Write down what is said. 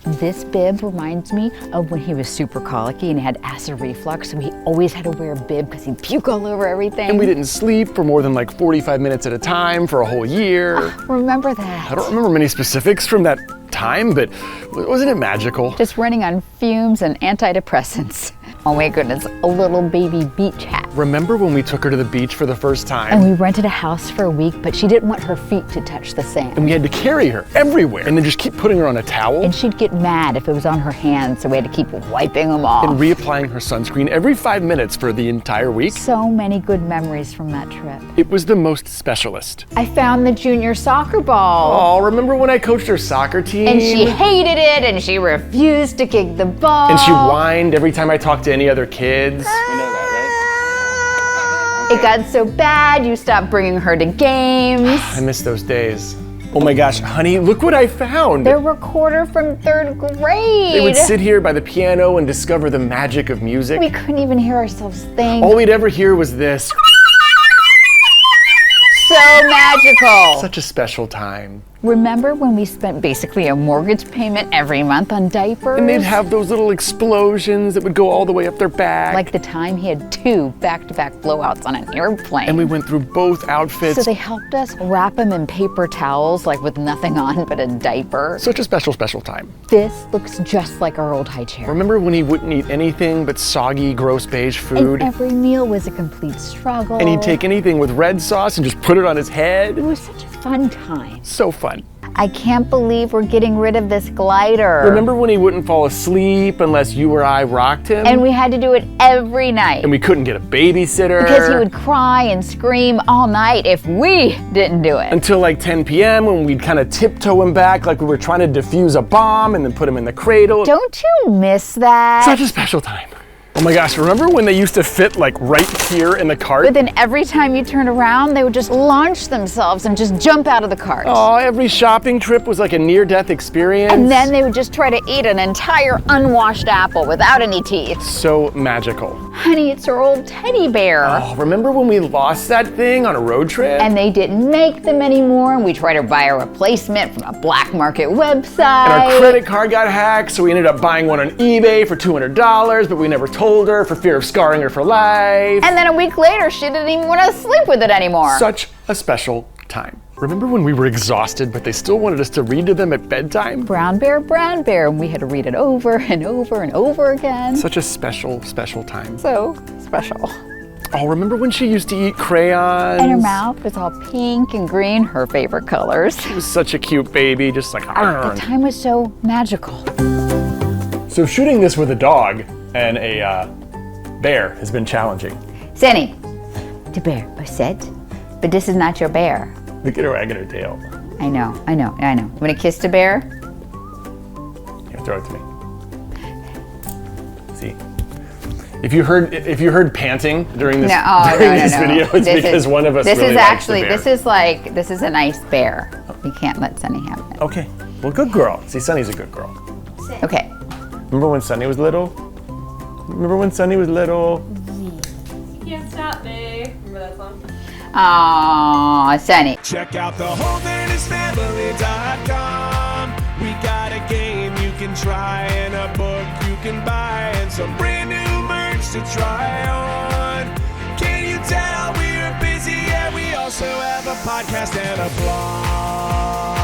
This bib reminds me of when he was super colicky and had acid reflux, so he always had to wear a bib because he'd puke all over everything. And we didn't sleep for more than like 45 minutes at a time for a whole year. Remember that? I don't remember many specifics from that time, but wasn't it magical? Just running on fumes and antidepressants. Oh my goodness, a little baby beach hat. Remember when we took her to the beach for the first time? And we rented a house for a week, but she didn't want her feet to touch the sand. And we had to carry her everywhere and then just keep putting her on a towel. And she'd get mad if it was on her hands, so we had to keep wiping them off. And reapplying her sunscreen every 5 minutes for the entire week. So many good memories from that trip. It was the most specialist. I found the junior soccer ball. Oh, remember when I coached her soccer team? And she hated it and she refused to kick the ball. And she whined every time I talked to any other kids. We know that, right? It got so bad, you stopped bringing her to games. I miss those days. Oh my gosh, honey, look what I found. Their recorder from 3rd grade. They would sit here by the piano and discover the magic of music. We couldn't even hear ourselves think. All we'd ever hear was this. So magical. Such a special time. Remember when we spent basically a mortgage payment every month on diapers? And they'd have those little explosions that would go all the way up their back. Like the time he had 2 back-to-back blowouts on an airplane. And we went through both outfits. So they helped us wrap him in paper towels, like with nothing on but a diaper. Such a special, special time. This looks just like our old high chair. Remember when he wouldn't eat anything but soggy, gross beige food? And every meal was a complete struggle. And he'd take anything with red sauce and just put it on his head. It was such a fun time. So fun. I can't believe we're getting rid of this glider. Remember when he wouldn't fall asleep unless you or I rocked him? And we had to do it every night. And we couldn't get a babysitter. Because he would cry and scream all night if we didn't do it. Until like 10 p.m. when we'd kind of tiptoe him back like we were trying to defuse a bomb and then put him in the cradle. Don't you miss that? Such a special time. Oh my gosh, remember when they used to fit like right here in the cart? But then every time you turned around, they would just launch themselves and just jump out of the cart. Oh, every shopping trip was like a near-death experience. And then they would just try to eat an entire unwashed apple without any teeth. So magical. Honey, it's our old teddy bear. Oh, remember when we lost that thing on a road trip? And they didn't make them anymore, and we tried to buy a replacement from a black market website. And our credit card got hacked, so we ended up buying one on eBay for $200, but we never told her for fear of scarring her for life. And then a week later, she didn't even want to sleep with it anymore. Such a special time. Remember when we were exhausted, but they still wanted us to read to them at bedtime? Brown bear, and we had to read it over and over and over again. Such a special, special time. So special. Oh, remember when she used to eat crayons? And her mouth was all pink and green, her favorite colors. She was such a cute baby, just like, The time was so magical. So shooting this with a dog and a bear has been challenging. Sunny, the bear was said, but this is not your bear. Look at her wagging her tail. I know. Want to kiss the bear? Here, throw it to me. See? If you heard panting during this, video, it's because one of us really likes the bear. This is a nice bear. You can't let Sunny have it. Okay, well, good girl. See, Sunny's a good girl. Okay. Remember when Sunny was little? You can't stop me. Remember that song? Aww, Sunny. Check out the HoldernessFamily.com. We got a game you can try and a book you can buy and some brand new merch to try on. Can you tell we're busy and we also have a podcast and a blog?